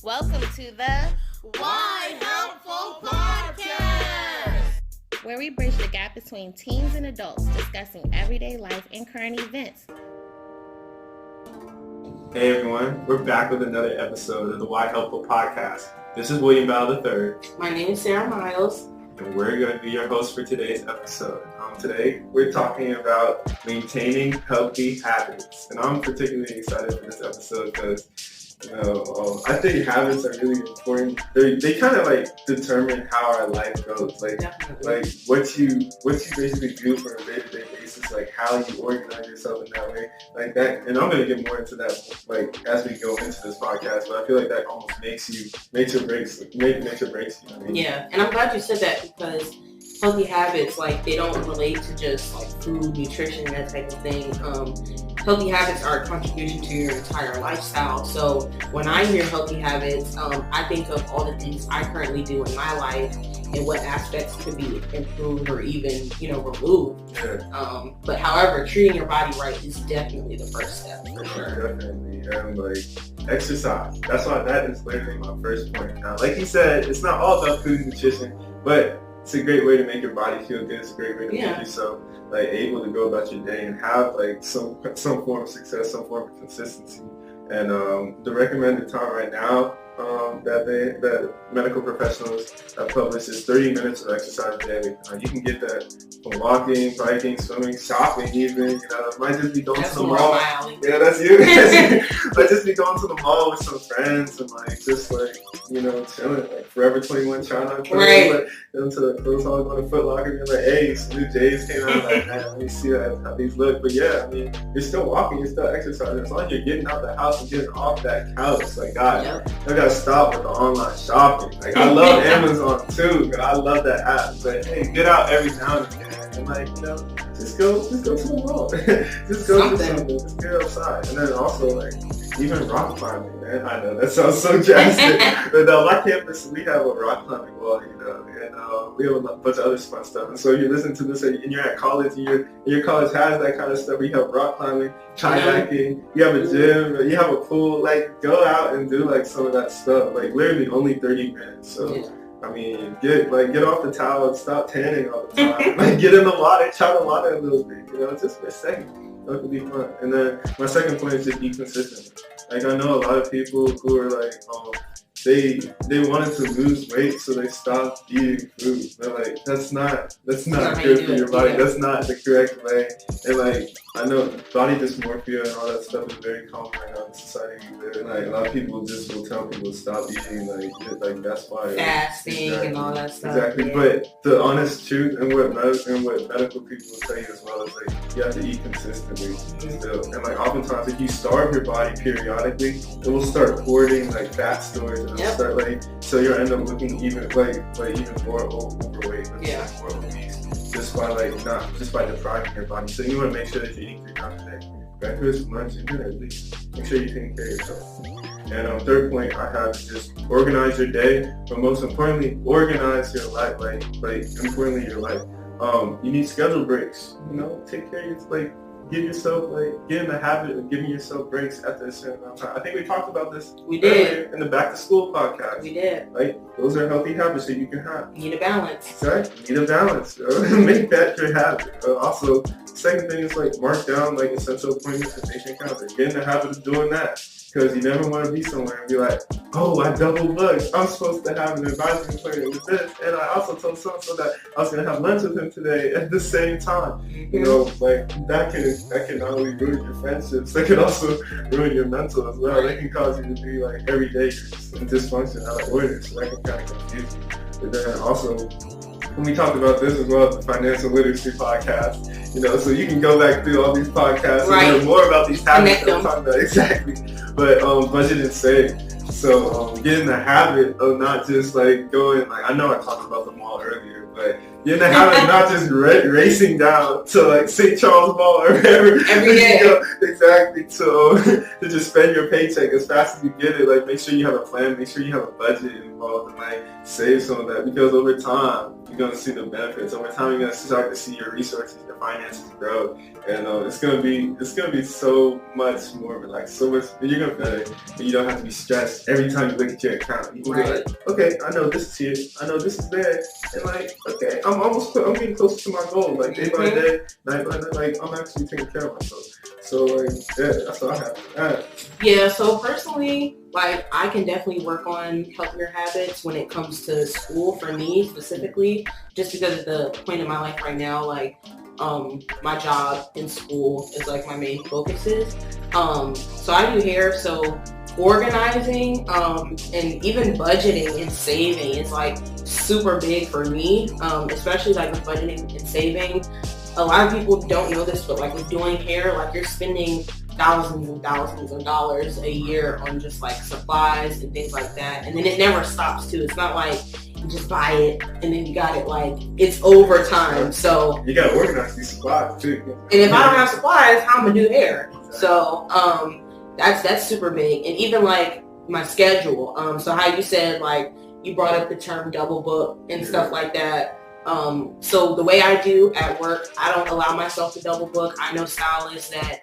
Welcome to the YHELPful Podcast, where we bridge the gap between teens and adults, discussing everyday life and current events. Hey everyone, we're back with another episode of the YHELPful Podcast. This is William Bell III. My name is Sarah Miles. And we're going to be your host for today's episode. Today, we're talking about maintaining healthy habits. And I'm particularly excited for this episode because, I think habits are really important. They kind of determine how our life goes. Like what you basically do for a day-to-day basis, like how you organize yourself in that way, like that. And I'm going to get more into that, as we go into this podcast. But I feel like that almost makes or breaks you. I mean? Yeah, and I'm glad you said that because healthy habits, they don't relate to just food, nutrition, that type of thing. Healthy habits are a contribution to your entire lifestyle. So when I hear healthy habits, I think of all the things I currently do in my life and what aspects could be improved or even, removed. Yeah. But however, treating your body right is definitely the first step for sure. Definitely. And exercise. That is literally my first point. Now, like you said, it's not all about food and nutrition, but it's a great way to make your body feel good. It's a great way to make yourself able to go about your day and have some form of success, some form of consistency. And the recommended time right now that medical professionals have published is 30 minutes of exercise daily. You can get that from walking, biking, swimming, shopping even. It might just be going to the mall. Yeah, that's you. Might just be going to the mall with some friends and chilling, Forever 21 trying on clothes, right. Going to the clothes hall, going to Foot Locker, and you're like, hey, some new J's came out, let me see how these look. But yeah, I mean, you're still walking, you're still exercising. As long as you're getting out the house and getting off that couch, God, I gotta stop with the online shopping. I love Amazon too, I love that app. But hey, get out every now and again, and just go to the mall, just go do something, just get outside, and then also even rock climbing, man. I know that sounds so drastic, but on my campus we have a rock climbing wall, and we have a bunch of other fun stuff. And so you listen to this, and you're at college, and your college has that kind of stuff. You have rock climbing, kayaking, you have a gym, you have a pool. Go out and do some of that stuff. Literally only 30 minutes. So. I mean, get off the towel and stop tanning all the time. Get in the water, try the water a little bit, just for a second. That could be fun. And then my second point is just be consistent. I know a lot of people who are they wanted to lose weight, so they stopped eating food. But that's not good for your body. That's not the correct way. And I know body dysmorphia and all that stuff is very common right now in society. And a lot of people just will tell people to stop eating. That's why fasting and all that stuff. Exactly. Yeah. But the honest truth and what medical people will tell you as well is you have to eat consistently still. And oftentimes if you starve your body periodically, it will start hoarding fat stores. And start so you'll end up looking even even more overweight, more obese, just by depriving your body. So you want to make sure that you're eating 3 times a day, breakfast, lunch, and dinner at least. Make sure you're taking care of yourself. And third point I have is just organize your day, but most importantly, organize your life. Importantly, your life. You need schedule breaks. Take care of your get yourself get in the habit of giving yourself breaks after a certain amount of time. I think we talked about this. We did in the Back to School podcast. We did. Those are healthy habits that you can have. You need a balance. Exactly. You need a balance. Make that your habit. Also, second thing is mark down essential appointments and patient calendar. Get in the habit of doing that. Because you never want to be somewhere and be oh, I double booked. I'm supposed to have an advisory appointment with this. And I also told so-and-so that I was going to have lunch with him today at the same time. That can not only ruin your friendships, that can also ruin your mental as well. That can cause you to be every day you're just in dysfunction, out of order. So that can kind of confuse you. But then also, when we talked about this as well, the Financial Literacy Podcast, so you can go back through all these podcasts and learn more about these habits that we're talking about. Exactly. But budget and save. So get in the habit of not just going, I know I talked about the mall earlier, but You're in the habit of not just racing down to like St. Charles Mall or wherever every day. You go. Exactly. To just spend your paycheck as fast as you get it. Like make sure you have a plan. Make sure you have a budget involved, and like save some of that, because over time you're gonna see the benefits. Over time you're gonna start to see your resources, your finances grow, and it's gonna be so much more relaxed. So much. You're gonna feel it, and you don't have to be stressed every time you look at your account. You can be like, okay, I know this is here. I know this is there. And like, okay, I'm getting closer to my goal. Like day by day, night by night, like I'm actually taking care of myself. So like, yeah, that's what I have. Yeah, so personally, like I can definitely work on healthier habits when it comes to school for me specifically, just because of the point in my life right now, like my job in school is like my main focuses. So I do hair, so organizing and even budgeting and saving is like super big for me, especially like with budgeting and saving. A lot of people don't know this, but like with doing hair, like you're spending thousands and thousands of dollars a year on just like supplies and things like that, and then it never stops too. It's not like you just buy it and then you got it, like it's over time. So you gotta organize these supplies too. And if I don't have supplies, how am I gonna do hair? So that's super big. And even like my schedule. So how you said like you brought up the term double book and stuff like that. So the way I do at work, I don't allow myself to double book. I know stylists that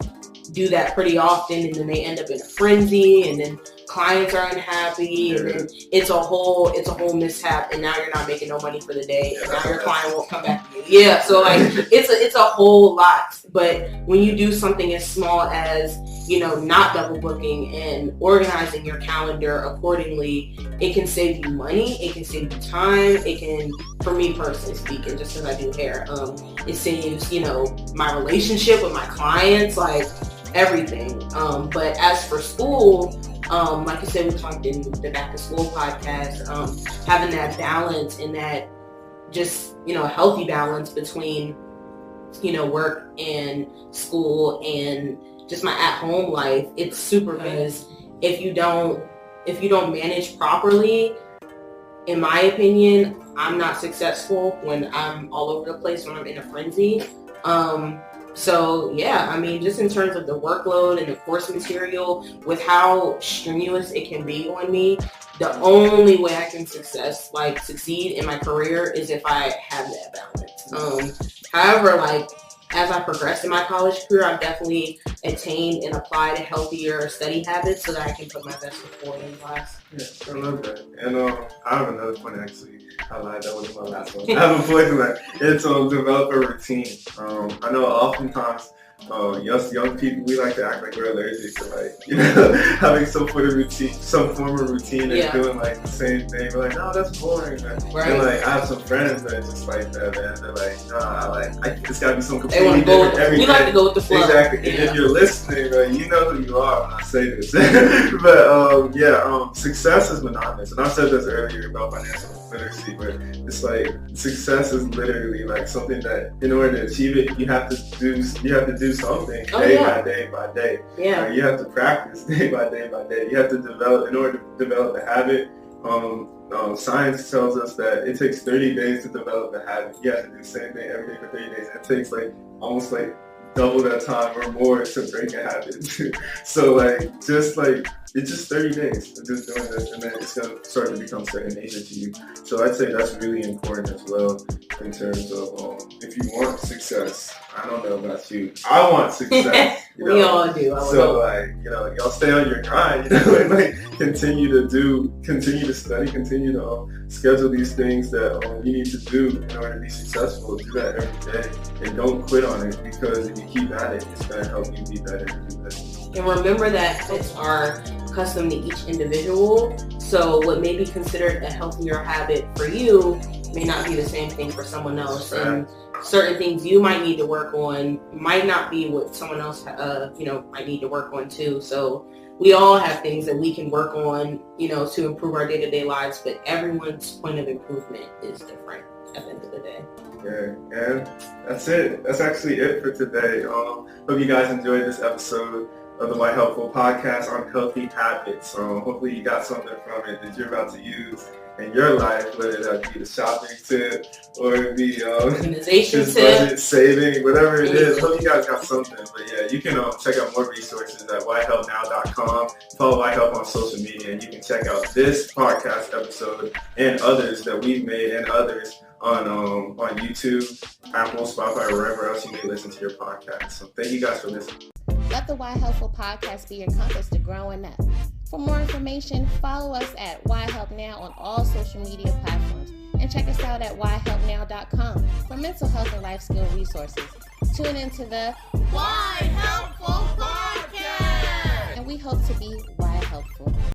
do that pretty often, and then they end up in a frenzy, and then clients are unhappy, and then it's a whole mishap, and now you're not making no money for the day, and now your client won't come back to you. Yeah, so like it's a whole lot. But when you do something as small as, you know, not double booking and organizing your calendar accordingly, it can save you money, it can save you time, it can, for me personally speaking, just because I do hair, it saves, you know, my relationship with my clients, like everything. But as for school, like I said, we talked in the Back to School podcast, having that balance and that just, you know, a healthy balance between, you know, work and school and just my at-home life, it's super, because if you don't manage properly, in my opinion, I'm not successful when I'm all over the place, when I'm in a frenzy. So yeah, I mean, just in terms of the workload and the course material, with how strenuous it can be on me, the only way I can succeed in my career is if I have that balance. However, like as I progressed in my college career, I've definitely attained and applied healthier study habits so that I can put my best foot forward in class. Yeah, I love that. And I have another point actually. I lied, that wasn't my last one. I have a point to that. It's develop a routine. I know oftentimes us young people, we like to act like we're allergic to like, you know, having some form of routine and doing like the same thing. We're like, no, that's boring, man. Right. And like I have some friends that are just like that, man. They're like, it's gotta be some completely different every day. We like to go with the flow. Exactly. Yeah. And if you're listening, right, you know who you are when I say this. But success is monotonous. And I said this earlier about financial literacy, but it's like success is literally like something that in order to achieve it, you have to do something day by day. Yeah. You have to practice day by day. You have to develop, in order to develop a habit. Science tells us that it takes 30 days to develop a habit. You have to do the same thing every day for 30 days. It takes like almost like double that time or more to break a habit. So it's just 30 days of just doing this, and then it's going to start to become second nature to you. So I'd say that's really important as well in terms of if you want success. I don't know about you. I want success. We all do. Y'all stay on your grind, and like continue to study, continue to schedule these things that you need to do in order to be successful. Do that every day, and don't quit on it, because if you keep at it, it's going to help you be better and do better. And remember that habits are custom to each individual. So what may be considered a healthier habit for you may not be the same thing for someone else. Right. And certain things you might need to work on might not be what someone else, might need to work on too. So we all have things that we can work on, to improve our day-to-day lives, but everyone's point of improvement is different at the end of the day. Yeah, and that's it. That's actually it for today. Hope you guys enjoyed this episode of the YHELPful Podcast on healthy habits. Hopefully you got something from it that you're about to use in your life, whether that be the shopping tip or it be organization just tip, budget saving, whatever it is. Hope you guys got something. But yeah, you can check out more resources at YHELPnow.com. Follow YHELP on social media, and you can check out this podcast episode and others that we've made and others on YouTube, Apple, Spotify, wherever else you may listen to your podcast. So thank you guys for listening. Let the YHELPful Podcast be your compass to growing up. For more information, follow us at YHELPnow on all social media platforms and check us out at YHELPnow.com for mental health and life skill resources. Tune into the YHELPful Podcast! And we hope to be YHELPful.